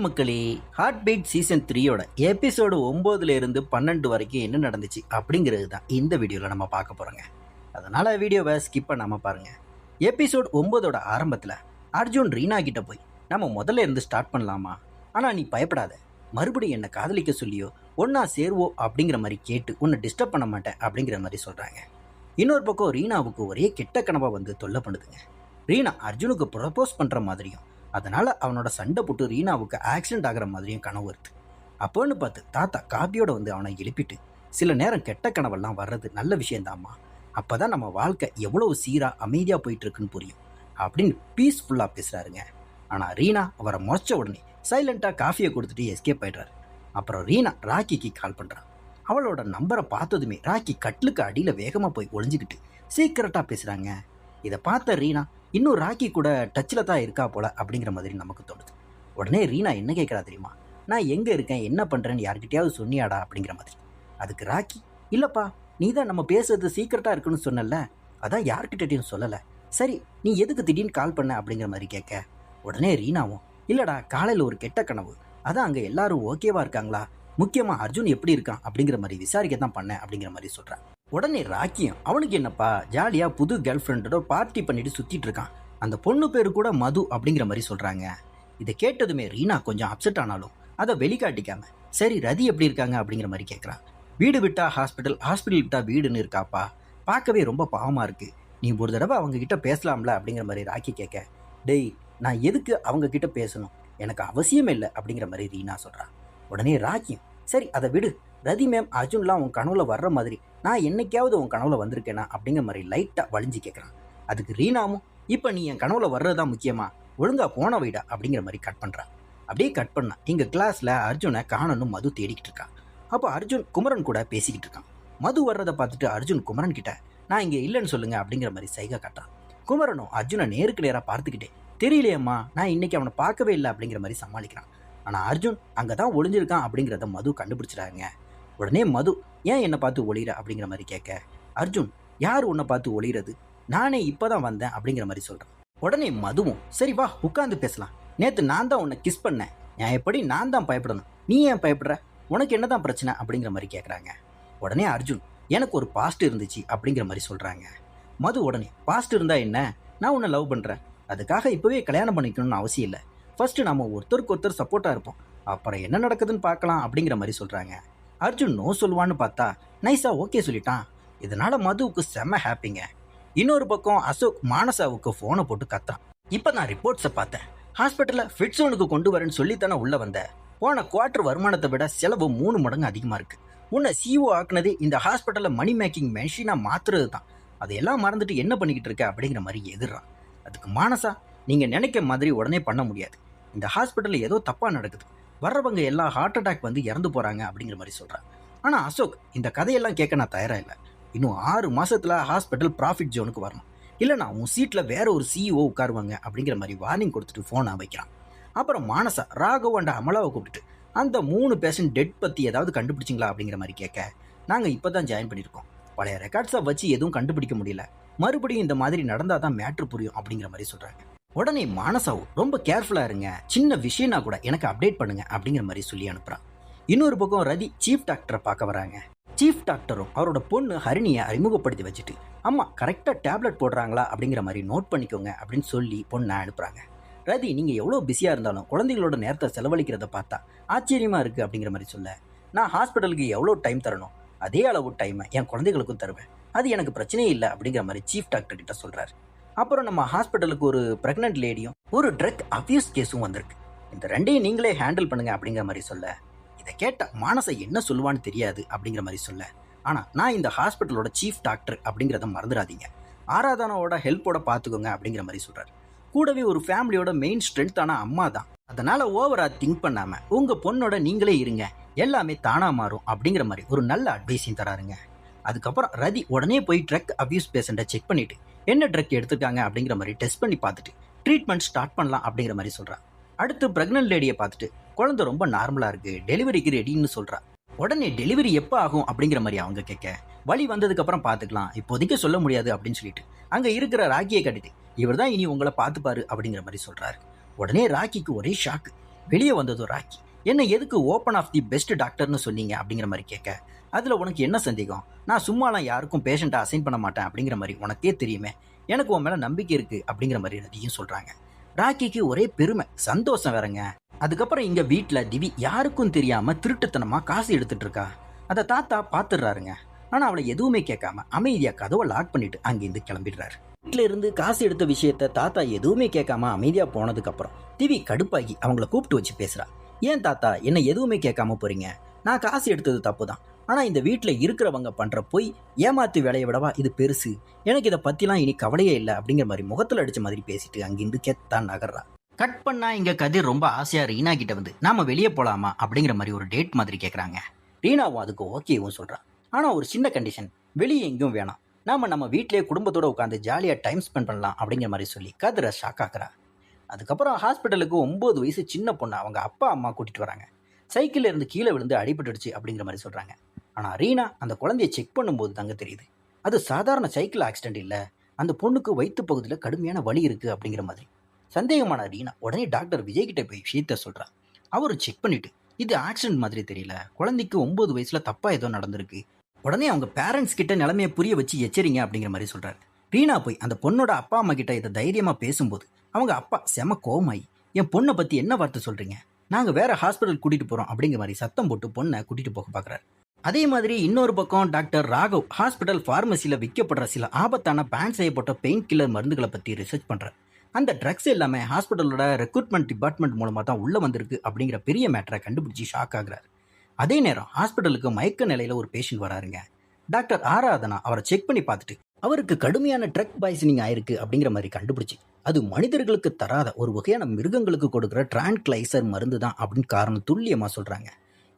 மக்களே, heart beat season 3யோட episode 9ல இருந்து 12 வரைக்கும் என்ன நடந்துச்சு அப்படிங்கிறது தான் இந்த வீடியோவில் நம்ம பார்க்க போகிறோங்க. அதனால் வீடியோவை ஸ்கிப் பண்ணாமல் பாருங்கள். எபிசோட் 9ஓட ஆரம்பத்தில் அர்ஜுன் ரீனா கிட்ட போய் நம்ம முதல்ல இருந்து ஸ்டார்ட் பண்ணலாமா, ஆனால் நீ பயப்படாத, மறுபடியும் என்னை காதலிக்க சொல்லியோ ஒன்றா சேருவோ அப்படிங்கிற மாதிரி கேட்டு உன்னை டிஸ்டர்ப் பண்ண மாட்டேன் அப்படிங்கிற மாதிரி சொல்கிறாங்க. இன்னொரு பக்கம் ரீனாவுக்கு ஒரே கெட்ட கனவாக வந்து தொல்லை பண்ணுதுங்க. ரீனா அர்ஜுனுக்கு ப்ரப்போஸ் பண்ணுற மாதிரியும் அதனால் அவனோட சண்டை போட்டு ரீனாவுக்கு ஆக்சிடென்ட் ஆகிற மாதிரியும் கனவு வருது. அப்போன்னு பார்த்து தாத்தா காப்பியோட வந்து அவனை எழுப்பிட்டு, சில நேரம் கெட்ட கனவெல்லாம் வர்றது நல்ல விஷயந்தாம்மா, அப்போ தான் நம்ம வாழ்க்கை எவ்வளவு சீராக அமைதியாக போயிட்டுருக்குன்னு புரியும் அப்படின்னு பீஸ்ஃபுல்லாக பேசுகிறாருங்க. ஆனால் ரீனா அவரை முறைச்ச உடனே சைலண்ட்டாக காஃபியை கொடுத்துட்டு எஸ்கேப் ஆயிடுறாரு. அப்புறம் ரீனா ராக்கிக்கு கால் பண்ணுறான். அவளோட நம்பரை பார்த்ததுமே ராக்கி கட்லுக்கு அடியில் வேகமாக போய் ஒளிஞ்சிக்கிட்டு சீக்கிரட்டாக பேசுகிறாங்க. இதை பார்த்த ரீனா இன்னும் ராக்கி கூட டச்சில் தான் இருக்கா போல அப்படிங்கிற மாதிரி நமக்கு தோணுது. உடனே ரீனா என்ன கேட்குறா தெரியுமா, நான் எங்கே இருக்கேன் என்ன பண்ணுறேன்னு யார்கிட்டயாவது சொன்னியாடா அப்படிங்கிற மாதிரி. அதுக்கு ராக்கி, இல்லைப்பா, நீ தான் நம்ம பேசுறது சீக்கிரட்டாக இருக்குன்னு சொன்னல, அதான் யார்கிட்டையும் சொல்லலை, சரி நீ எதுக்கு திடீர்னு கால் பண்ண அப்படிங்கிற மாதிரி கேட்க. உடனே ரீனாவும், இல்லைடா காலையில் ஒரு கெட்ட கனவு, அதான் அங்கே எல்லாரும் ஓகேவா இருக்காங்களா, முக்கியமாக அர்ஜுன் எப்படி இருக்கான் அப்படிங்கிற மாதிரி விசாரிக்க தான் பண்ணேன் அப்படிங்கிற மாதிரி சொல்கிறான். உடனே ராக்கியும், அவனுக்கு என்னப்பா ஜாலியாக புது கேர்ள் ஃப்ரெண்டோட பார்ட்டி பண்ணிட்டு சுற்றிட்டு இருக்கான், அந்த பொண்ணு பேர் கூட மது அப்படிங்கிற மாதிரி சொல்கிறாங்க. இதை கேட்டதுமே ரீனா கொஞ்சம் அப்செட் ஆனாலும் அதை வெளிக்காட்டிக்காம, சரி ரதி எப்படி இருக்காங்க அப்படிங்கிற மாதிரி கேட்குறான். வீடு விட்டா ஹாஸ்பிட்டல், ஹாஸ்பிட்டல் விட்டா வீடுன்னு இருக்காப்பா, பார்க்கவே ரொம்ப பாவமாக இருக்குது, நீ ஒரு தடவை அவங்கக்கிட்ட பேசலாம்ல அப்படிங்கிற மாதிரி ராக்கி கேட்க, டேய் நான் எதுக்கு அவங்கக்கிட்ட பேசணும், எனக்கு அவசியமே இல்லை அப்படிங்கிற மாதிரி ரீனா சொல்கிறான். உடனே ராக்கியும், சரி அதை விடு, ரதி மேம் அர்ஜுன்லாம் உன் கனவுல வர்ற மாதிரி நான் என்னைக்காவது உன் கனவுல வந்திருக்கேனா அப்படிங்கிற மாதிரி லைட்டாக வலிஞ்சு கேட்குறான். அதுக்கு ரீனாவும், இப்போ நீ என் கனவுல வர்றதா முக்கியமா, ஒழுங்கா போன வைடா அப்படிங்கிற மாதிரி கட் பண்ணுறான். அப்படியே கட் பண்ணா எங்கள் கிளாஸில் அர்ஜுனை காணணும் மது தேடிக்கிட்டு இருக்கான். அப்போ அர்ஜுன் குமரன் கூட பேசிக்கிட்டு இருக்கான். மது வர்றதை பார்த்துட்டு அர்ஜுன் குமரன் கிட்ட, நான் இங்கே இல்லைன்னு சொல்லுங்க அப்படிங்கிற மாதிரி சைகை காட்டுறான். குமரனும் அர்ஜுனை நேருக்கு நேராக பார்த்துக்கிட்டே, தெரியலையம்மா நான் இன்னைக்கு அவனை பார்க்கவே இல்லை அப்படிங்கிற மாதிரி சமாளிக்கிறான். ஆனால் அர்ஜுன் அங்கே தான் ஒளிஞ்சிருக்கான் அப்படிங்கிறத மது கண்டுபிடிச்சிட்டாங்க. உடனே மது, ஏன் என்னை பார்த்து ஒளிகிற அப்படிங்கிற மாதிரி கேட்க, அர்ஜுன், யார் உன்னை பார்த்து ஒளிகிறது, நானே இப்போ தான் வந்தேன் அப்படிங்கிற மாதிரி சொல்கிறான். உடனே மதுவும், சரி வா உட்காந்து பேசலாம், நேற்று நான் தான் உன்னை கிஸ் பண்ணேன், நான் எப்படி நான் தான் பயப்படணும், நீ ஏன் பயப்படுற, உனக்கு என்ன தான் பிரச்சனை அப்படிங்கிற மாதிரி கேட்குறாங்க. உடனே அர்ஜுன், எனக்கு ஒரு பாஸ்ட் இருந்துச்சு அப்படிங்கிற மாதிரி சொல்கிறாங்க. மது உடனே, பாஸ்ட் இருந்தால் என்ன, நான் உன்னை லவ் பண்ணுறேன், அதுக்காக இப்போவே கல்யாணம் பண்ணிக்கணும்னு அவசியம் இல்லை, ஃபர்ஸ்ட்டு நம்ம ஒருத்தருக்கு ஒருத்தர் சப்போர்ட்டாக இருப்போம், அப்புறம் என்ன நடக்குதுன்னு பார்க்கலாம் அப்படிங்கிற மாதிரி சொல்கிறாங்க. அர்ஜுன் நோ சொல்லுவான்னு பார்த்தா நைஸாக ஓகே சொல்லிட்டான். இதனால் மதுவுக்கு செம்ம ஹாப்பிங்க. இன்னொரு பக்கம் அசோக் மானசாவுக்கு ஃபோனை போட்டு கத்தான். இப்போ நான் ரிப்போர்ட்ஸை பார்த்தேன், ஹாஸ்பிட்டலில் ஃபிட்ஸோனுக்கு கொண்டு வரேன்னு சொல்லித்தானே உள்ளே வந்தேன், போன குவார்ட்டர் வருமானத்தை விட செலவு 3 மடங்கு அதிகமாக இருக்குது, உன்னை சிஓ ஆக்குனதே இந்த ஹாஸ்பிட்டலில் மணி மேக்கிங் மெஷினாக மாற்றுறது தான், அதையெல்லாம் மறந்துட்டு என்ன பண்ணிக்கிட்டு இருக்க அப்படிங்கிற மாதிரி எதிர்றான். அதுக்கு மானசா, நீங்கள் நினைக்க மாதிரி உடனே பண்ண முடியாது, இந்த ஹாஸ்பிட்டலில் ஏதோ தப்பாக நடக்குது, வர்றவங்க எல்லாம் ஹார்ட் அட்டாக் வந்து இறந்து போகிறாங்க அப்படிங்கிற மாதிரி சொல்கிறான். ஆனால் அசோக், இந்த கதையெல்லாம் கேட்க நான் தயாராக இல்லை, இன்னும் 6 மாதத்தில் ஹாஸ்பிட்டல் ப்ராஃபிட் ஜோனுக்கு வரணும், இல்லைனா உன் சீட்டில் வேற ஒரு சிஇஓ உட்காருவாங்க அப்படிங்கிற மாதிரி வார்னிங் கொடுத்துட்டு ஃபோனை வைக்கிறான். அப்புறம் மானசா ராகவ் அண்ட் அமலாவை கூப்பிட்டுட்டு, அந்த 3 பேஷண்ட் டெட் பற்றி ஏதாவது கண்டுபிடிச்சிங்களா அப்படிங்கிற மாதிரி கேட்க, நாங்கள் இப்போ தான் ஜாயின் பண்ணியிருக்கோம், பழைய ரெக்கார்ட்ஸை வச்சு எதுவும் கண்டுபிடிக்க முடியல, மறுபடியும் இந்த மாதிரி நடந்தால் தான் மேட்ரு புரியும் அப்படிங்கிற மாதிரி சொல்கிறாங்க. உடனே மானசாவும், ரொம்ப கேர்ஃபுல்லாக இருங்க, சின்ன விஷயம்னா கூட எனக்கு அப்டேட் பண்ணுங்க அப்படிங்கிற மாதிரி சொல்லி அனுப்புகிறான். இன்னொரு பக்கம் ரதி சீஃப் டாக்டரை பார்க்க வராங்க. சீஃப் டாக்டரும் அவரோட பொண்ணு ஹரிணியை அறிமுகப்படுத்தி வச்சுட்டு, அம்மா கரெக்டாக டேப்லெட் போடுறாங்களா அப்படிங்கிற மாதிரி நோட் பண்ணிக்கோங்க அப்படின்னு சொல்லி பொண்ணை அனுப்புகிறாங்க. ரதி, நீங்கள் எவ்வளோ பிஸியாக இருந்தாலும் குழந்தைகளோட நேரத்தை செலவழிக்கிறத பார்த்தா ஆச்சரியமாக இருக்குது அப்படிங்கிற மாதிரி சொல்ல, நான் ஹாஸ்பிட்டலுக்கு எவ்வளோ டைம் தரணும் அதே அளவு டைமை என் குழந்தைகளுக்கும் தருவேன், அது எனக்கு பிரச்சனையே இல்லை அப்படிங்கிற மாதிரி சீஃப் டாக்டர் கிட்ட சொல்கிறாரு. அப்புறம் நம்ம ஹாஸ்பிட்டலுக்கு ஒரு ப்ரெக்னென்ட் லேடியும் ஒரு ட்ரக் அபியூஸ் கேஸும் வந்திருக்கு, இந்த ரெண்டையும் நீங்களே ஹேண்டில் பண்ணுங்க அப்படிங்கிற மாதிரி சொல்ல, இதை கேட்ட மானசை என்ன சொல்லுவான்னு தெரியாது அப்படிங்கிற மாதிரி சொல்ல, ஆனால் நான் இந்த ஹாஸ்பிட்டலோட சீஃப் டாக்டர் அப்படிங்கிறத மறந்துடாதீங்க, ஆராதனாவோட ஹெல்ப்போட பார்த்துக்கோங்க அப்படிங்கிற மாதிரி சொல்கிறார். கூடவே ஒரு ஃபேமிலியோட மெயின் ஸ்ட்ரென்த்தான அம்மா தான், அதனால் ஓவராக திங்க் பண்ணாமல் உங்கள் பொண்ணோட நீங்களே இருங்க, எல்லாமே தானாக மாறும் அப்படிங்கிற மாதிரி ஒரு நல்ல அட்வைஸையும் தராருங்க. அதுக்கப்புறம் ரதி உடனே போய் ட்ரக் அபியூஸ் பேஷண்ட்டை செக் பண்ணிவிட்டு என்ன ட்ரக் எடுத்துருக்காங்க அப்படிங்கிற மாதிரி டெஸ்ட் பண்ணி பார்த்துட்டு ட்ரீட்மெண்ட் ஸ்டார்ட் பண்ணலாம் அப்படிங்கிற மாதிரி சொல்கிறான். அடுத்து ப்ரெக்னென்ட் லேடியை பார்த்துட்டு, குழந்தை ரொம்ப நார்மலாக இருக்குது, டெலிவரிக்கு ரெடின்னு சொல்கிறான். உடனே டெலிவரி எப்போ ஆகும் அப்படிங்கிற மாதிரி அவங்க கேட்க, வலி வந்ததுக்கப்புறம் பார்த்துக்கலாம், இப்போதைக்கு சொல்ல முடியாது அப்படின்னு சொல்லிட்டு அங்கே இருக்கிற ராக்கியை கட்டிட்டு, இவர் தான் இனி உங்களை பார்த்துப்பாரு அப்படிங்கிற மாதிரி சொல்கிறாரு. உடனே ராக்கிக்கு ஒரே ஷாக்கு, வெளியே வந்ததும் ராக்கி, என்ன எதுக்கு ஓப்பன் ஆஃப் தி பெஸ்ட் டாக்டர்னு சொன்னீங்க அப்படிங்கிற மாதிரி கேட்க, அதில் உனக்கு என்ன சந்தேகம், நான் சும்மாலாம் யாருக்கும் பேஷண்ட்டை அசைன் பண்ண மாட்டேன் அப்படிங்கிற மாதிரி உனக்கே தெரியுமே, எனக்கு உன் மேலே நம்பிக்கை இருக்குது அப்படிங்கிற மாதிரி ரதியும் சொல்கிறாங்க. ராக்கிக்கு ஒரே பெருமை சந்தோஷம் வேறங்க. அதுக்கப்புறம் இங்கே வீட்டில் திவி யாருக்கும் தெரியாமல் திருட்டுத்தனமாக காசு எடுத்துட்டு இருக்கா. அதை தாத்தா பார்த்துடுறாருங்க. ஆனால் அவளை எதுவுமே கேட்காம அமைதியாக கதவை லாக் பண்ணிட்டு அங்கேருந்து கிளம்பிடுறாரு. வீட்டில இருந்து காசு எடுத்த விஷயத்த தாத்தா எதுவுமே கேட்காம அமைதியாக போனதுக்கப்புறம் திவி கடுப்பாகி அவங்கள கூப்பிட்டு வச்சு பேசுகிறா. ஏன் தாத்தா என்ன எதுவுமே கேட்காம போறீங்க, நான் காசு எடுத்தது தப்பு தான், ஆனால் இந்த வீட்டில் இருக்கிறவங்க பண்ணுற போய் ஏமாத்து வேலையை விடவா இது பெருசு, எனக்கு இதை பற்றிலாம் இனி கவலையே இல்லை அப்படிங்கிற மாதிரி முகத்தில் அடித்த மாதிரி பேசிட்டு அங்கிருந்து கெத்தான் நகர்றா. கட் பண்ணா இங்கே கதிர் ரொம்ப ஆசையாக ரீனா கிட்ட வந்து நாம வெளியே போகலாமா அப்படிங்கிற மாதிரி ஒரு டேட் மாதிரி கேட்குறாங்க. ரீனாவும் அதுக்கு ஓகேவும் சொல்கிறான். ஆனால் ஒரு சின்ன கண்டிஷன், வெளியே எங்கேயும் வேணாம், நம்ம வீட்டிலேயே குடும்பத்தோடு உட்காந்து ஜாலியாக டைம் ஸ்பெண்ட் பண்ணலாம் அப்படிங்கிற மாதிரி சொல்லி கதிரை ஷாக் ஆக்குறா. அதுக்கப்புறம் ஹாஸ்பிட்டலுக்கு 9 வயசு சின்ன பொண்ணு அவங்க அப்பா அம்மா கூட்டிகிட்டு வராங்க. சைக்கிளில் இருந்து கீழே விழுந்து அடிபட்டுடுச்சு அப்படிங்கிற மாதிரி சொல்கிறாங்க. ஆனால் ரீனா அந்த குழந்தைய செக் பண்ணும்போது தாங்க தெரியுது, அது சாதாரண சைக்கிள் ஆக்சிடென்ட் இல்லை, அந்த பொண்ணுக்கு வயிற்று பகுதியில் கடுமையான வலி இருக்குது அப்படிங்கிற மாதிரி. சந்தேகமான ரீனா உடனே டாக்டர் விஜய் கிட்ட போய் விஷயத்த சொல்கிறா. அவரும் செக் பண்ணிவிட்டு இது ஆக்சிடென்ட் மாதிரி தெரியல, குழந்தைக்கு 9 வயசில் தப்பாக ஏதோ நடந்திருக்கு, உடனே அவங்க பேரண்ட்ஸ் கிட்ட நிலைமையை புரிய வச்சு எச்சரிங்க அப்படிங்கிற மாதிரி சொல்கிறாரு. ரீனா போய் அந்த பொண்ணோட அப்பா அம்மா கிட்ட இதை தைரியமாக பேசும்போது அவங்க அப்பா செம கோவமாயி, என் பொண்ணை பற்றி என்ன வார்த்தை சொல்கிறீங்க, நாங்கள் வேற ஹாஸ்பிட்டல் கூட்டிகிட்டு போகிறோம் அப்படிங்கிற மாதிரி சத்தம் போட்டு பொண்ணை கூட்டிகிட்டு போக பார்க்குறாரு. அதே மாதிரி இன்னொரு பக்கம் டாக்டர் ராகவ் ஹாஸ்பிட்டல் ஃபார்மசியில் விற்கப்படுற சில ஆபத்தான பேன் செய்யப்பட்ட பெயின் கில்லர் மருந்துகளை பற்றி ரிசர்ச் பண்ணுறாரு. அந்த ட்ரக்ஸ் எல்லாமே ஹாஸ்பிட்டலோட ரெக்ரூட்மெண்ட் டிபார்ட்மெண்ட் மூலமாக தான் உள்ளே வந்திருக்கு அப்படிங்கிற பெரிய மேட்டரை கண்டுபிடிச்சி ஷாக் ஆகுறாரு. அதே நேரம் ஹாஸ்பிட்டலுக்கு மயக்க நிலையில் ஒரு பேஷண்ட் வராருங்க. டாக்டர் ஆராதனா அவரை செக் பண்ணி பார்த்துட்டு அவருக்கு கடுமையான ட்ரக் பாய்சனிங் ஆயிருக்கு அப்படிங்கிற மாதிரி கண்டுபிடிச்சி அது மனிதர்களுக்கு தராத ஒரு வகையான மிருகங்களுக்கு கொடுக்குற டிரான்க்ளைசர் மருந்து தான் அப்படின்னு காரணம் துல்லியமாக சொல்கிறாங்க.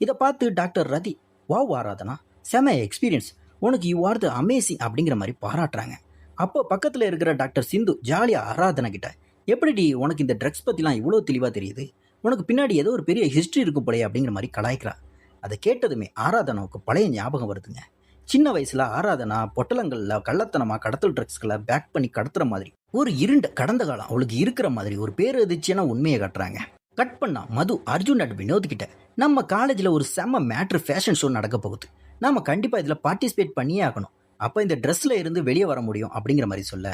இதை பார்த்து டாக்டர் ரதி, வாவ் ஆராதனா, செம எக்ஸ்பீரியன்ஸ், உனக்கு யூ ஆர் த அமேசிங் அப்படிங்கிற மாதிரி பாராட்டுறாங்க. அப்போ பக்கத்தில் இருக்கிற டாக்டர் சிந்து ஜாலியாக ஆராதனா கிட்ட, எப்படி உனக்கு இந்த ட்ரக்ஸ் பற்றிலாம் இவ்வளோ தெளிவாக தெரியுது, உனக்கு பின்னாடி ஏதோ ஒரு பெரிய ஹிஸ்ட்ரி இருக்கும் போலையே அப்படிங்கிற மாதிரி கலாய்க்கிறா. அதை கேட்டதுமே ஆராதனாவுக்கு பழைய ஞாபகம் வருதுங்க. சின்ன வயசுல ஆராதனா பொட்டலங்களில் கள்ளத்தனமாக கடத்தல் ட்ரக்ஸ்களை பேக் பண்ணி கடத்துற மாதிரி ஒரு இருண்ட கடந்த காலம் அவளுக்கு இருக்கிற மாதிரி ஒரு பேரதிர்ச்சியான உண்மையை கட்டுறாங்க. கட் பண்ணா மது அர்ஜுன் அண்ட் வினோத் கிட்ட, நம்ம காலேஜில் ஒரு செம்ம மேட்ரு ஃபேஷன் ஷோ நடக்க போகுது, நாம கண்டிப்பாக இதில் பார்ட்டிசிபேட் பண்ணியே ஆகணும், அப்போ இந்த ட்ரெஸ்ஸில் இருந்து வெளியே வர முடியும் அப்படிங்கிற மாதிரி சொல்ல,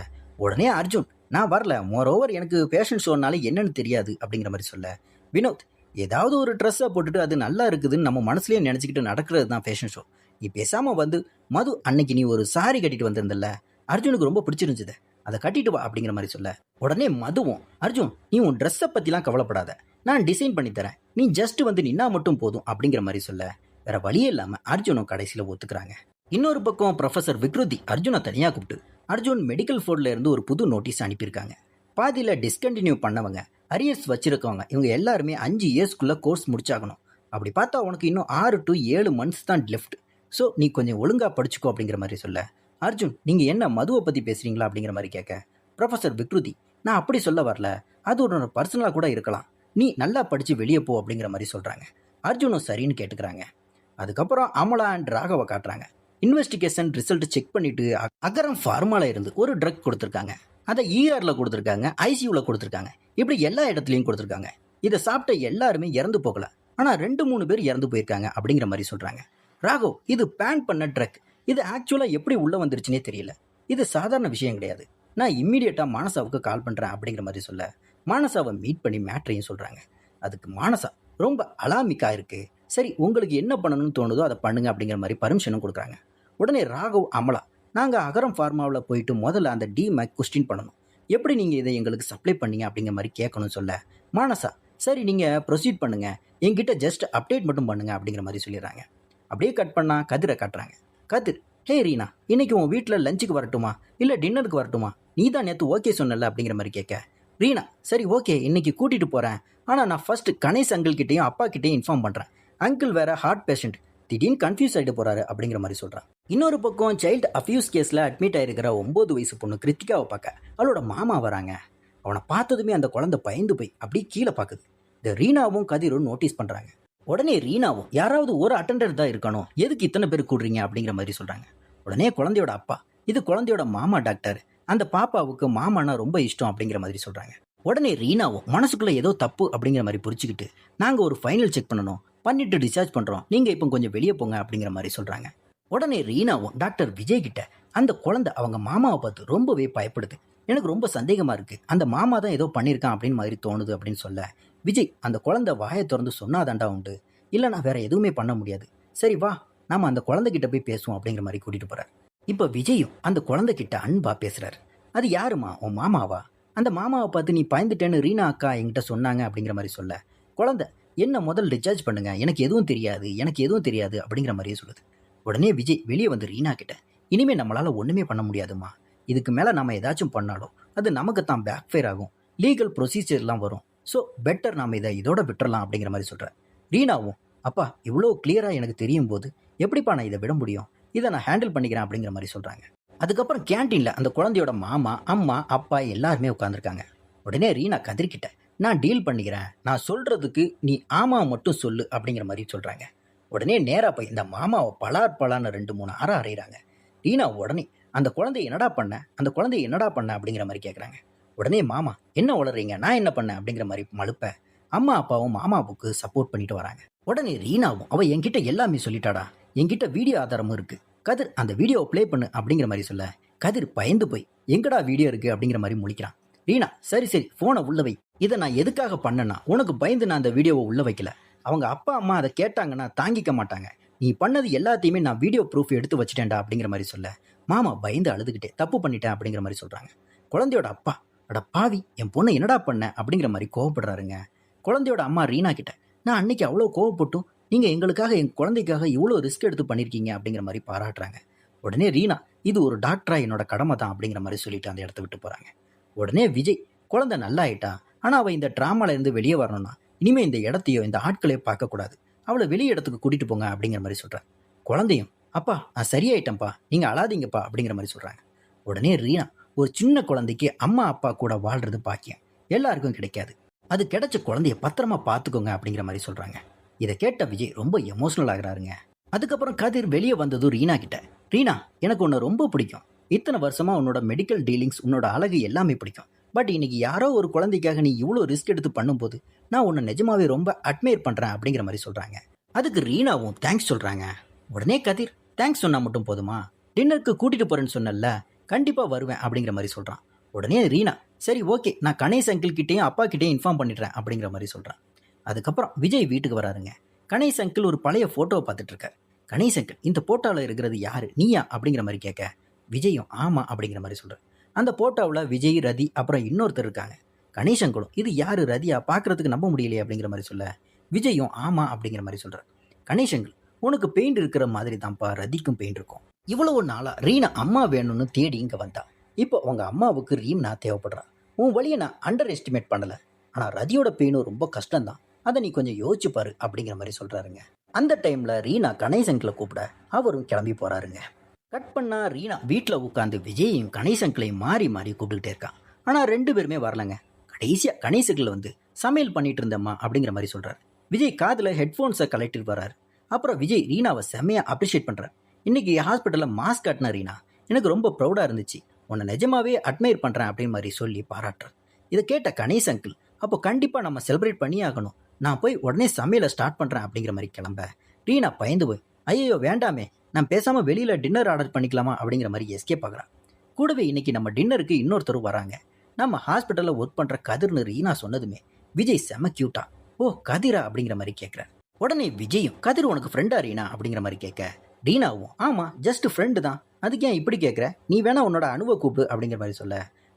உடனே அர்ஜுன், நான் வரல, மோரோவர் எனக்கு ஃபேஷன் ஷோனால என்னன்னு தெரியாது அப்படிங்கிற மாதிரி சொல்ல, வினோத், ஏதாவது ஒரு ட்ரெஸ்ஸை போட்டுட்டு அது நல்லா இருக்குதுன்னு நம்ம மனசுலேயே நினச்சிக்கிட்டு நடக்கிறது தான் ஃபேஷன் ஷோ, நீ பேசாமல் வந்து மது அன்னைக்கு நீ ஒரு சாரி கட்டிட்டு வந்திருந்தல, அர்ஜுனுக்கு ரொம்ப பிடிச்சிருந்துச்சு, அதை கட்டிட்டு வா அப்படிங்கிற மாதிரி சொல்ல, உடனே மதுவும், அர்ஜுன் நீ உன் ட்ரெஸ்ஸை பற்றிலாம் கவலைப்படாத, நான் டிசைன் பண்ணி தரேன், நீ ஜஸ்ட் வந்து நின்னா மட்டும் போதும் அப்படிங்கிற மாதிரி சொல்ல, வேற வழியே இல்லாமல் அர்ஜுனும் கடைசியில் ஒத்துக்கிறாங்க. இன்னொரு பக்கம் ப்ரொஃபசர் விக்ருதி அர்ஜுனை தனியாக கூப்பிட்டு, அர்ஜுன் மெடிக்கல் ஃபோர்டில் இருந்து ஒரு புது நோட்டீஸ் அனுப்பியிருக்காங்க, பாதியில் டிஸ்கண்டினியூ பண்ணவங்க, அரியர்ஸ் வச்சிருக்கவங்க, இவங்க எல்லாருமே 5 இயர்ஸ்க்குள்ளே கோர்ஸ் முடிச்சாகணும், அப்படி பார்த்தா உனக்கு இன்னும் 6 to 7 months தான் லெஃப்ட், ஸோ நீ கொஞ்சம் ஒழுங்காக படிச்சுக்கோ அப்படிங்கிற மாதிரி சொல்ல, அர்ஜுன் நீங்கள் என்ன மதுவை பற்றி பேசுகிறீங்களா அப்படிங்கிற மாதிரி கேட்க, ப்ரொஃபசர் விக்ருதி, நான் அப்படி சொல்ல வரல, அது ஒரு பர்சனலாக கூட இருக்கலாம், நீ நல்லா படித்து வெளியே போ அப்படிங்கிற மாதிரி சொல்கிறாங்க. அர்ஜுனும் சரின்னு கேட்டுக்கிறாங்க. அதுக்கப்புறம் அமலா அண்ட் ராகவை காட்டுறாங்க. இன்வெஸ்டிகேஷன் ரிசல்ட் செக் பண்ணிவிட்டு அகரம் ஃபார்மாவில் இருந்து ஒரு ட்ரக் கொடுத்துருக்காங்க, அதை ERல கொடுத்துருக்காங்க, ICUவில் கொடுத்துருக்காங்க, இப்படி எல்லா இடத்துலையும் கொடுத்துருக்காங்க. இதை சாப்பிட்ட எல்லாருமே இறந்து போகல, ஆனால் 2-3 பேர் இறந்து போயிருக்காங்க அப்படிங்கிற மாதிரி சொல்கிறாங்க. ராகவ், இது பேன் பண்ண ட்ரக், இது ஆக்சுவலாக எப்படி உள்ளே வந்துருச்சுனே தெரியல, இது சாதாரண விஷயம் கிடையாது, நான் இம்மீடியட்டாக மானசாவுக்கு கால் பண்ணுறேன் அப்படிங்கிற மாதிரி சொல்ல, மானசாவை மீட் பண்ணி மேட்ரையும் சொல்கிறாங்க. அதுக்கு மானசா ரொம்ப அலாமிக்காக இருக்குது, சரி உங்களுக்கு என்ன பண்ணணும்னு தோணுதோ அதை பண்ணுங்க அப்படிங்கிற மாதிரி பர்மிஷனும் கொடுக்குறாங்க. உடனே ராகவ், அமலா, நாங்கள் அகரம் ஃபார்மாவில் போயிட்டு முதல்ல அந்த DMAC கொஸ்டின் பண்ணணும், எப்படி நீங்கள் இதை எங்களுக்கு சப்ளை பண்ணீங்க அப்படிங்கிற மாதிரி கேட்கணும்னு சொல்ல, மானசா சரி நீங்கள் ப்ரொசீட் பண்ணுங்கள், என்கிட்ட ஜஸ்ட் அப்டேட் மட்டும் பண்ணுங்கள் அப்படிங்கிற மாதிரி சொல்லிடுறாங்க. அப்படியே கட் பண்ணால் கதிரை காட்டுறாங்க. கதிர், ஹே ரீனா, இன்னைக்கு உன் வீட்டில் லஞ்சுக்கு வரட்டுமா இல்லை டின்னருக்கு வரட்டுமா, நீ தான் நேற்று ஓகே சொன்னல அப்படிங்கிற மாதிரி கேட்க, ரீனா சரி ஓகே இன்னைக்கு கூட்டிகிட்டு போகிறேன், ஆனால் நான் ஃபர்ஸ்ட் கணேஷ் அங்கிள் கிட்டேயும் அப்பா கிட்டேயும் இன்ஃபார்ம் பண்ணுறேன், அங்கிள் வேற ஹார்ட் பேஷண்ட், திடீர்னு கன்ஃபியூஸ் ஆகிட்டு போகிறாரு அப்படிங்கிற மாதிரி சொல்கிறான். இன்னொரு பக்கம் சைல்டு அஃபியூஸ் கேஸில் அட்மிட் ஆகிருக்கிற 9 வயசு பொண்ணு கிருத்திகாவை பார்க்க அவளோட மாமா வராங்க. அவனை பார்த்ததுமே அந்த குழந்தை பயந்து போய் அப்படியே கீழே பார்க்குது. இந்த ரீனாவும் கதிரும் நோட்டீஸ் பண்ணுறாங்க. உடனே ரீனாவும், யாராவது ஒரு அட்டெண்டர் தான் இருக்கணும், எதுக்கு இத்தனை பேர் கூடுறீங்க அப்படிங்கிற மாதிரி சொல்கிறாங்க. உடனே குழந்தையோட அப்பா, இது குழந்தையோட மாமா டாக்டர், அந்த பாப்பாவுக்கு மாமானா ரொம்ப இஷ்டம் அப்படிங்கிற மாதிரி சொல்கிறாங்க. உடனே ரீனாவும் மனசுக்குள்ள ஏதோ தப்பு அப்படிங்கிற மாதிரி புரிச்சுக்கிட்டு, நாங்க ஒரு ஃபைனல் செக் பண்ணணும், பண்ணிட்டு டிஸ்சார்ஜ் பண்றோம், நீங்க இப்போ கொஞ்சம் வெளியே போங்க அப்படிங்கிற மாதிரி சொல்றாங்க. உடனே ரீனாவும் டாக்டர் விஜய் கிட்ட அந்த குழந்தை அவங்க மாமாவை பார்த்து ரொம்பவே பயப்படுது, எனக்கு ரொம்ப சந்தேகமா இருக்கு, அந்த மாமா தான் ஏதோ பண்ணியிருக்கான் அப்படின்னு மாதிரி தோணுது அப்படின்னு சொல்ல, விஜய் அந்த குழந்தை வாயை திறந்து சொன்னாதாண்டா உண்டு, இல்லைனா வேற எதுவுமே பண்ண முடியாது, சரி வா நாம அந்த குழந்தைகிட்ட போய் பேசுவோம் அப்படிங்கிற மாதிரி கூட்டிட்டு போறாரு. இப்போ விஜயும் அந்த குழந்தைகிட்ட அன்பா பேசுறாரு. அது யாருமா, உன் மாமாவா? அந்த மாமாவை பார்த்து நீ பயந்துட்டேன்னு ரீனா அக்கா என்கிட்ட சொன்னாங்க அப்படிங்கிற மாதிரி சொல்ல, குழந்தை என்ன முதல் டிஸ்சார்ஜ் பண்ணுங்க, எனக்கு எதுவும் தெரியாது, எனக்கு எதுவும் தெரியாது அப்படிங்கிற மாதிரியே சொல்லுது. உடனே விஜய் வெளியே வந்து ரீனா கிட்ட, இனிமே நம்மளால ஒண்ணுமே பண்ண முடியாதுமா, இதுக்கு மேல நாம ஏதாச்சும் பண்ணாலும் அது நமக்கு தான் பேக் ஃபயர் ஆகும், லீகல் ப்ரொசீஜர்லாம் வரும், ஸோ பெட்டர் நாம இதோட விட்டுறலாம் அப்படிங்கிற மாதிரி சொல்றேன். ரீனாவும், அப்பா இவ்வளோ கிளியரா எனக்கு தெரியும் போது எப்படிப்பா நான் இதை விட முடியும், இதை நான் ஹேண்டில் பண்ணிக்கிறேன் அப்படிங்கிற மாதிரி சொல்றாங்க. அதுக்கப்புறம் கேன்டீன்ல அந்த குழந்தையோட மாமா, அம்மா, அப்பா எல்லாருமே உட்காந்துருக்காங்க. உடனே ரீனா கதிர்கிட்ட, நான் டீல் பண்ணிக்கிறேன், நான் சொல்றதுக்கு நீ ஆமா மட்டும் சொல்லு அப்படிங்கிற மாதிரி சொல்றாங்க. உடனே நேரா போய் இந்த மாமாவை பலார் பலான்னு 2 3 அறை அறையிறாங்க. ரீனா உடனே அந்த குழந்தை என்னடா பண்ண, அந்த குழந்தை என்னடா பண்ண அப்படிங்கிற மாதிரி கேட்குறாங்க. உடனே மாமா, என்ன உளறீங்க, நான் என்ன பண்ணேன் அப்படிங்கிற மாதிரி மழுப்ப, அம்மா அப்பாவும் மாமாவுக்கு சப்போர்ட் பண்ணிட்டு வராங்க. உடனே ரீனாவும், அவ என்கிட்ட எல்லாமே சொல்லிட்டாடா, என்கிட்ட வீடியோ ஆதாரமும் இருக்கு, கதிர் அந்த வீடியோவை ப்ளே பண்ணு அப்படிங்கிற மாதிரி சொல்ல, கதிர் பயந்து போய் எங்கடா வீடியோ இருக்கு அப்படிங்கிற மாதிரி முழிக்கிறான். ரீனா, சரி சரி போனை உள்ள வை, இதை நான் எதுக்காக பண்ணேன்னா உனக்கு பயந்து நான் அந்த வீடியோவை உள்ள வைக்கல, அவங்க அப்பா அம்மா அதை கேட்டாங்கன்னா தாங்கிக்க மாட்டாங்க, நீ பண்ணது எல்லாத்தையுமே நான் வீடியோ ப்ரூஃப் எடுத்து வச்சுட்டேன்டா அப்படிங்கிற மாதிரி சொல்ல, மாமா பயந்து அழுதுகிட்டே தப்பு பண்ணிட்டேன் அப்படிங்கிற மாதிரி சொல்றாங்க. குழந்தையோட அப்பா, அட பாவி என் பொண்ணை என்னடா பண்ண அப்படிங்கிற மாதிரி கோவப்படுறாருங்க. குழந்தையோட அம்மா ரீனா கிட்ட, நான் அன்னைக்கு அவ்வளோ கோவப்பட்டும் நீங்க எங்களுக்காக என் குழந்தைக்காக இவ்வளோ ரிஸ்க் எடுத்து பண்ணியிருக்கீங்க அப்படிங்கிற மாதிரி பாராட்டுறாங்க. உடனே ரீனா, இது ஒரு டாக்டரா என்னோட கடமை தான் அப்படிங்கிற மாதிரி சொல்லிட்டு அந்த இடத்த விட்டு போறாங்க. உடனே விஜய், குழந்தை நல்லா ஆயிட்டா, ஆனா அவ இந்த டிராமால இருந்து வெளியே வரணும்னா இனிமே இந்த இடத்தையோ இந்த ஆட்களையோ பார்க்கக்கூடாது, அவளை வெளி இடத்துக்கு கூட்டிட்டு போங்க அப்படிங்கிற மாதிரி சொல்றாங்க. குழந்தையும், அப்பா நான் சரியாயிட்டேன்ப்பா, நீங்க அழாதீங்கப்பா அப்படிங்கிற மாதிரி சொல்றாங்க. உடனே ரீனா, ஒரு சின்ன குழந்தைக்கு அம்மா அப்பா கூட வாழ்றது பாக்கியம், எல்லாருக்கும் கிடைக்காது, அது கிடைச்ச குழந்தைய பத்திரமா பார்த்துக்கோங்க அப்படிங்கிற மாதிரி சொல்றாங்க. இதை கேட்ட விஜய் ரொம்ப எமோஷனல் ஆகிறாருங்க. அதுக்கப்புறம் கதிர் வெளியே வந்ததும் ரீனா கிட்ட, ரீனா எனக்கு உன்னை ரொம்ப பிடிக்கும், இத்தனை வருஷமா உன்னோட மெடிக்கல் டீலிங்ஸ், உன்னோட அழகு எல்லாமே பிடிக்கும், பட் இன்னைக்கு யாரோ ஒரு குழந்தைக்காக நீ இவ்வளோ ரிஸ்க் எடுத்து பண்ணும்போது நான் உன்னை நிஜமாவே ரொம்ப அட்மையர் பண்றேன் அப்படிங்கிற மாதிரி சொல்றாங்க. அதுக்கு ரீனாவும் தேங்க்ஸ் சொல்றாங்க. உடனே கதிர், தேங்க்ஸ் சொன்னா மட்டும் போதுமா, டின்னருக்கு கூட்டிட்டு போறேன்னு சொன்னல, கண்டிப்பா வருவேன் அப்படிங்கிற மாதிரி சொல்றான். உடனே ரீனா, சரி ஓகே நான் கணேஷ் அங்கிள் கிட்டேயும் அப்பா கிட்டேயும் இன்ஃபார்ம் பண்ணிடுறேன் அப்படிங்கிற மாதிரி சொல்றான். அதுக்கப்புறம் விஜய் வீட்டுக்கு வராருங்க. கணேஷ் அங்கிள் ஒரு பழைய போட்டோவை பார்த்துட்டு இருக்காரு. கணேஷ் அங்கிள், இந்த போட்டோவில் இருக்கிறது யாரு, நீயா அப்படிங்கிற மாதிரி கேட்க, விஜயும் ஆமா அப்படிங்கிற மாதிரி சொல்றாரு. அந்த போட்டோவில் விஜய், ரதி, அப்புறம் இன்னொருத்தர் இருக்காங்க. கணேஷ் அங்கிளும், இது யாரு ரதியா, பார்க்கறதுக்கு நம்ப முடியலையே அப்படிங்கிற மாதிரி சொல்ல, விஜயும் ஆமா அப்படிங்கிற மாதிரி சொல்றாரு. கணேஷ் அங்கிள், உனக்கு பெயிண்ட் இருக்கிற மாதிரி தான்ப்பா ரதிக்கும் பெயிண்ட் இருக்கும், இவ்வளவு நாளா ரீனா அம்மா வேணும்னு தேடி இங்க வந்தா, இப்போ உங்க அம்மாவுக்கு ரீனா தேவைப்படுறா, உன் வழியை நான் அண்டர் எஸ்டிமேட் பண்ணல, ஆனா ரதியோட பெயினும் ரொம்ப கஷ்டம்தான், அதை நீ கொஞ்சம் யோசிச்சு பாரு அப்படிங்கிற மாதிரி சொல்றாருங்க. அந்த டைம்ல ரீனா கணேஷ் அங்கிளை கூப்பிட அவரும் கிளம்பி போறாருங்க. கட் பண்ணா ரீனா வீட்டில் உட்காந்து விஜயையும் கணேஷ் அங்கிளையும் மாறி மாறி கூப்பிட்டுக்கிட்டே இருக்கான். ஆனா 2 பேருமே வரலங்க. கடைசியா கணேஷ் அங்கிள் வந்து சமையல் பண்ணிட்டு இருந்தம்மா அப்படிங்கிற மாதிரி சொல்றாரு. விஜய் காதுல ஹெட்ஃபோன்ஸை கலெக்டிட்டு வர்றாரு. அப்புறம் விஜய் ரீனாவை செம்மையா அப்ரிஷியேட் பண்றாரு. இன்னைக்கு ஹாஸ்பிட்டலில் மாஸ்க் காட்டின ரீனா, எனக்கு ரொம்ப ப்ரௌடா இருந்துச்சு, உன்னை நிஜமாவே அட்மையர் பண்றேன் அப்படின்னு மாதிரி சொல்லி பாராட்டுறாரு. இதை கேட்ட கணேஷ் அங்கிள், அப்போ கண்டிப்பா நம்ம செலிப்ரேட் பண்ணி ஆகணும், நான் போய் உடனே சமையலை ஸ்டார்ட் பண்றேன் அப்படிங்கிற மாதிரி கிளம்ப, ரீனா பயந்து போய், ஐயோ வேண்டாமே, நான் பேசாம வெளியில டின்னர் ஆர்டர் பண்ணிக்கலாமா அப்படிங்கிற மாதிரி எஸ்கேப் ஆகுறான். கூடவே இன்னைக்கு நம்ம டின்னருக்கு இன்னொருத்தரும் வராங்க. நம்ம ஹாஸ்பிட்டலில் ஒர்க் பண்ற கதிர்னு ரீனா சொன்னதுமே விஜய் செம கியூட்டா, ஓ கதிரா அப்படிங்கிற மாதிரி கேட்குறாரு. உடனே விஜயும், கதிர் உனக்கு ஃப்ரெண்டா ரீனா அப்படிங்கிற மாதிரி கேட்க, ரீனாவும் ஆமா ஜஸ்ட் ஃப்ரெண்டு தான், அதுக்கு ஏன் இப்படி கேட்குற, நீ வேணா உன்னோட அனுபவ கூப்பிடு அப்படிங்கிற மாதிரி சொல்ல,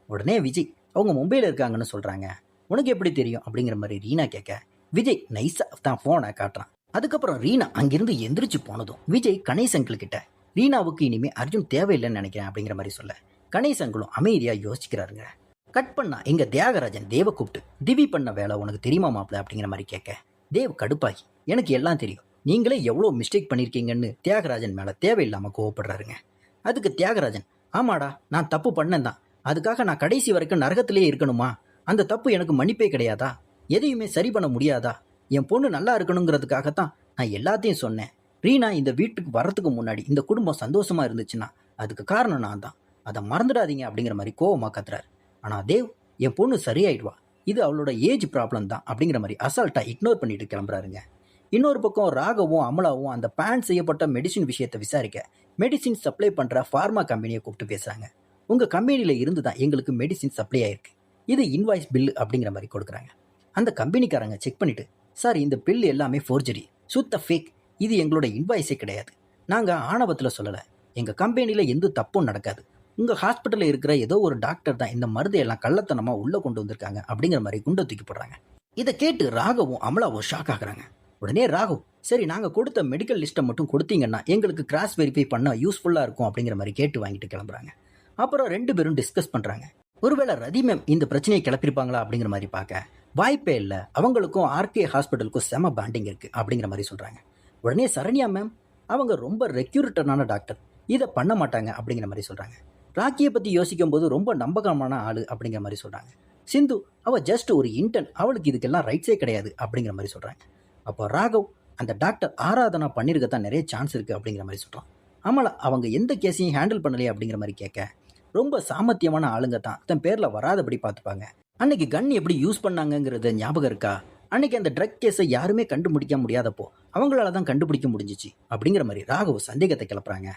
உடனே விஜய் அவங்க மும்பையில் இருக்காங்கன்னு சொல்றாங்க, உனக்கு எப்படி தெரியும் அப்படிங்கிற மாதிரி ரீனா கேட்க, விஜய் நைஸா தான் ஃபோனை காட்டுறான். அதுக்கப்புறம் ரீனா அங்கிருந்து எந்திரிச்சு போனதும் விஜய் கணேஷ் அங்கிள் கிட்ட, ரீனாவுக்கு இனிமே அர்ஜுன் தேவையில்லைன்னு நினைக்கிறேன் அப்படிங்கிற மாதிரி சொல்ல, கணேஷ் அங்கிளும் அமைதியா யோசிக்கிறாருங்க. கட் பண்ணா இங்க தியாகராஜன் தேவ கூப்பிட்டு, திவி பண்ண வேலை உனக்கு தெரியுமா மாப்பிள்ள அப்படிங்கிற மாதிரி கேட்க, தேவ் கடுப்பாகி, எனக்கு எல்லாம் தெரியும், நீங்களே எவ்வளோ மிஸ்டேக் பண்ணியிருக்கீங்கன்னு தியாகராஜன் மேலே தேவையில்லாமல் கோவப்படுறாருங்க. அதுக்கு தியாகராஜன், ஆமாடா நான் தப்பு பண்ணேன் தான், அதுக்காக நான் கடைசி வரைக்கும் நரகத்திலேயே இருக்கணுமா, அந்த தப்பு எனக்கு மன்னிப்பே கிடையாதா, எதையுமே சரி பண்ண முடியாதா, என் பொண்ணு நல்லா இருக்கணுங்கிறதுக்காகத்தான் நான் எல்லாத்தையும் சொன்னேன், ரீனா இந்த வீட்டுக்கு வர்றதுக்கு முன்னாடி இந்த குடும்பம் சந்தோஷமா இருந்துச்சுன்னா அதுக்கு காரணம் நான் தான், அதை மறந்துடாதீங்க அப்படிங்கிற மாதிரி கோவமாக கத்துறாரு. ஆனால் தேவ், என் பொண்ணு சரியாயிடுவா, இது அவளோட ஏஜ் ப்ராப்ளம் தான் அப்படிங்கிற மாதிரி அசால்ட்டாக இக்னோர் பண்ணிட்டு கிளம்புறாருங்க. இன்னொரு பக்கம் ராகவும் அமலாவும் அந்த பேன் செய்யப்பட்ட மெடிசின் விஷயத்தை விசாரிக்க மெடிசின் சப்ளை பண்ணுற ஃபார்மா கம்பெனியை கூப்பிட்டு பேசுகிறாங்க. உங்கள் கம்பெனியில் இருந்து தான் எங்களுக்கு மெடிசின் சப்ளை ஆயிருக்கு, இது இன்வாய்ஸ் பில்லு அப்படிங்கிற மாதிரி கொடுக்குறாங்க. அந்த கம்பெனிக்காரங்க செக் பண்ணிவிட்டு, சார் இந்த பில் எல்லாமே ஃபோர்ஜரி, சுத்த ஃபேக், இது எங்களோட இன்வாய்ஸே கிடையாது, நாங்கள் ஆணவத்தில் சொல்லலை, எங்கள் கம்பெனியில் எந்த தப்பும் நடக்காது, உங்கள் ஹாஸ்பிட்டலில் இருக்கிற ஏதோ ஒரு டாக்டர் தான் இந்த மருந்தை எல்லாம் கள்ளத்தனமாக உள்ளே கொண்டு வந்திருக்காங்க அப்படிங்கிற மாதிரி குண்டை தூக்கி போடுறாங்க. இதை கேட்டு ராகவும் அமலாவும் ஷாக் ஆகுறாங்க. உடனே ராகவ், சரி நாங்கள் கொடுத்த மெடிக்கல் லிஸ்ட்டை மட்டும் கொடுத்தீங்கன்னா எங்களுக்கு கிராஸ் வெரிஃபை பண்ண யூஸ்ஃபுல்லாக இருக்கும் அப்படிங்கிற மாதிரி கேட்டு வாங்கிட்டு கிளம்புறாங்க. அப்புறம் 2 பேரும் டிஸ்கஸ் பண்ணுறாங்க. ஒருவேளை ரதி மேம் இந்த பிரச்சனையை கிளப்பிருப்பாங்களா அப்படிங்கிற மாதிரி பார்க்க வாய்ப்பே இல்லை, அவங்களுக்கும் ஆர்கே ஹாஸ்பிட்டலுக்கும் செம பாண்டிங் இருக்குது அப்படிங்கிற மாதிரி சொல்கிறாங்க. உடனே சரண்யா மேம், அவங்க ரொம்ப ரெக்யூரிட்டனான டாக்டர், இதை பண்ண மாட்டாங்க அப்படிங்கிற மாதிரி சொல்கிறாங்க. ராக்கியை பற்றி யோசிக்கும் போது ரொம்ப நம்பகமான ஆள் அப்படிங்கிற மாதிரி சொல்கிறாங்க. சிந்து, அவள் ஜஸ்ட் ஒரு இன்டர்ன், அவளுக்கு இதுக்கெல்லாம் ரைட்ஸே கிடையாது அப்படிங்கிற மாதிரி சொல்கிறாங்க. அப்போ ராகவ், அந்த டாக்டர் ஆராதனா பண்ணியிருக்கத்தான் நிறைய சான்ஸ் இருக்குது அப்படிங்கிற மாதிரி சொல்கிறான். ஆமாம், அவங்க எந்த கேஸையும் ஹேண்டில் பண்ணலையே அப்படிங்கிற மாதிரி கேட்க, ரொம்ப சாமர்த்தியமான ஆளுங்க தான் தன் பேரில் வராதபடி பார்த்துப்பாங்க. அன்னைக்கு கன் எப்படி யூஸ் பண்ணாங்கங்கிறது ஞாபகம் இருக்கா? அன்னைக்கு அந்த ட்ரக் கேஸை யாருமே கண்டுபிடிக்க முடியாதப்போ அவங்களால தான் கண்டுபிடிக்க முடிஞ்சிச்சு அப்படிங்கிற மாதிரி ராகவ் சந்தேகத்தை கிளப்புறாங்க.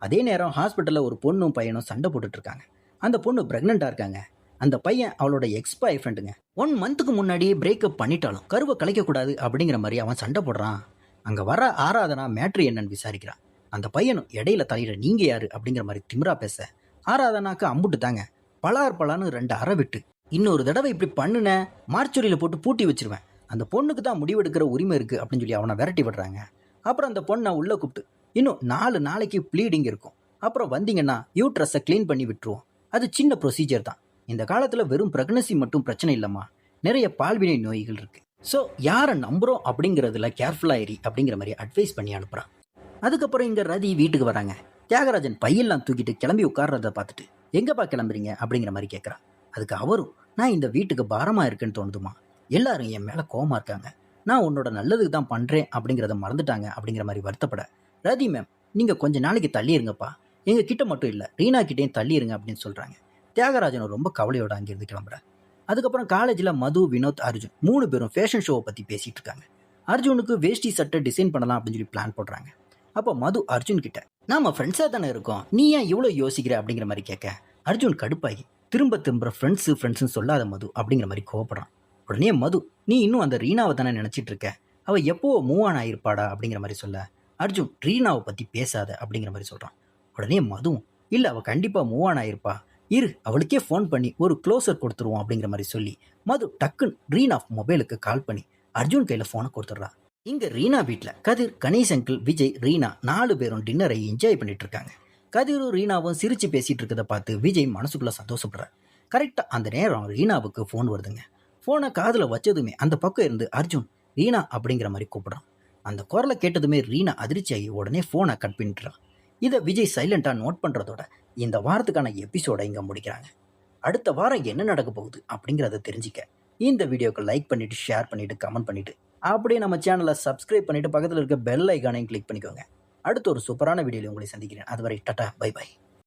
அதே நேரம் ஹாஸ்பிட்டலில் ஒரு பொண்ணும் பையனும் சண்டை போட்டுட்ருக்காங்க. அந்த பொண்ணு ப்ரெக்னெண்ட்டாக இருக்காங்க. அந்த பையன் அவளோட எக்ஸ் பாய் ஃப்ரெண்டுங்க. 1 மந்த்துக்கு முன்னாடியே பிரேக்கப் பண்ணிட்டாலும் கருவை கலைக்கக்கூடாது அப்படிங்கிற மாதிரி அவன் சண்டை போடுறான். அங்கே வர ஆராதனா மேட்ரு என்னன்னு விசாரிக்கிறான். அந்த பையனும் இடையில தலையிட நீங்கள் யார் அப்படிங்கிற மாதிரி திமிரா பேச, ஆராதனாக்கு அம்புட்டு தாங்க பலான்னு 2 அறை விட்டு, இன்னொரு தடவை இப்படி பண்ணுன மார்ச்சுரியில் போட்டு பூட்டி வச்சிருவேன், அந்த பொண்ணுக்கு தான் முடிவெடுக்கிற உரிமை இருக்குது அப்படின்னு சொல்லி அவனை விரட்டி விடுறாங்க. அப்புறம் அந்த பொண்ணை உள்ளே கூப்பிட்டு, இன்னும் 4 நாளைக்கு ப்ளீடிங் இருக்கும், அப்புறம் வந்தீங்கன்னா யூட்ரஸை க்ளீன் பண்ணி விட்டுருவோம், அது சின்ன ப்ரொசீஜர் தான், இந்த காலத்தில் வெறும் ப்ரெக்னன்சி மட்டும் பிரச்சனை இல்லைம்மா, நிறைய பால்வினை நோய்கள் இருக்குது, ஸோ யாரை நம்புகிறோம் அப்படிங்கிறதுல கேர்ஃபுல்லாக ஏறி அப்படிங்கிற மாதிரி அட்வைஸ் பண்ணி அனுப்புகிறான். அதுக்கப்புறம் இங்கே ரதி வீட்டுக்கு வராங்க. தியாகராஜன் பையெல்லாம் தூக்கிட்டு கிளம்பி உட்கார்றத பார்த்துட்டு, எங்கேப்பா கிளம்புறீங்க அப்படிங்கிற மாதிரி கேட்குறான். அதுக்கு அவரும், நான் இந்த வீட்டுக்கு பாரமாக இருக்குன்னு தோணுதுமா, எல்லாரும் என் மேலே கோவமாக இருக்காங்க, நான் உன்னோட நல்லதுக்கு தான் பண்ணுறேன் அப்படிங்கிறத மறந்துட்டாங்க அப்படிங்கிற மாதிரி வருத்தப்பட, ரதி மேம் நீங்கள் கொஞ்சம் நாளைக்கு தள்ளி இருங்கப்பா, எங்கள் கிட்ட மட்டும் இல்லை ரீனா கிட்டேயும் தள்ளி இருங்க அப்படின்னு சொல்கிறாங்க. தியாகராஜனும் ரொம்ப கவலையோடு அங்கேருந்து கிளம்புறாரு. அதுக்கப்புறம் காலேஜில் மது, வினோத், அர்ஜுன் 3 பேரும் ஃபேஷன் ஷோவை பற்றி பேசிகிட்டு இருக்காங்க. அர்ஜுனுக்கு வேஷ்டி சட்டை டிசைன் பண்ணலாம் அப்படின்னு சொல்லி பிளான் போடுறாங்க. அப்போ மது அர்ஜுன் கிட்ட, நாம ஃப்ரெண்ட்ஸாக தானே இருக்கோம், நீ ஏன் இவ்வளோ யோசிக்கிற அப்படிங்கிற மாதிரி கேட்க, அர்ஜுன் கடுப்பாகி திரும்ப ஃப்ரெண்ட்ஸுன்னு சொல்லாத மது அப்படிங்கிற மாதிரி கோவப்படுறான். உடனே மது, நீ இன்னும் அந்த ரீனாவை தானே நினச்சிட்டு இருக்க, அவள் எப்போ மூவ் ஆன் ஆகிருப்பாடா அப்படிங்கிற மாதிரி சொல்ல, அர்ஜுன் ரீனாவை பற்றி பேசாத அப்படிங்கிற மாதிரி சொல்கிறான். உடனே மதுவும், இல்லை அவள் கண்டிப்பாக மூவ் ஆன் ஆகிருப்பா, இரு அவளுக்கே ஃபோன் பண்ணி ஒரு க்ளோசர் கொடுத்துருவோம் அப்படிங்கிற மாதிரி சொல்லி மது டக்குன்னு ரீனா மொபைலுக்கு கால் பண்ணி அர்ஜுன் கையில் ஃபோனை கொடுத்துட்றா. இங்கே ரீனா வீட்டில் கதிர், கணேஷ் அங்கிள், விஜய், ரீனா 4 பேரும் டின்னரை என்ஜாய் பண்ணிட்டு இருக்காங்க. கதிரும் ரீனாவும் சிரித்து பேசிகிட்டு இருக்கிறத பார்த்து விஜய் மனசுக்குள்ளே சந்தோஷப்படுறார். கரெக்டாக அந்த நேரம் ரீனாவுக்கு ஃபோன் வருதுங்க. ஃபோனை காதில் வச்சதுமே அந்த பக்கம் இருந்து அர்ஜுன் ரீனா அப்படிங்கிற மாதிரி கூப்பிட்றான். அந்த குரலை கேட்டதுமே ரீனா அதிர்ச்சியாகி உடனே ஃபோனை கட் பண்ணிட்டுறான். இதை விஜய் சைலண்டாக நோட் பண்ணுறதோட இந்த வாரத்துக்கான எபிசோடை இங்கே முடிக்கிறாங்க. அடுத்த வாரம் என்ன நடக்க போகுது அப்படிங்கிறத தெரிஞ்சிக்க இந்த வீடியோக்கு லைக் பண்ணிவிட்டு, ஷேர் பண்ணிவிட்டு, கமெண்ட் பண்ணிவிட்டு, அப்படியே நம்ம சேனலை சப்ஸ்கிரைப் பண்ணிவிட்டு பக்கத்தில் இருக்க பெல் ஐக்கானையும் கிளிக் பண்ணிக்கோங்க. அடுத்து ஒரு சூப்பரான வீடியோவில் உங்களை சந்திக்கிறேன். அதுவரை டாடா, பை பை.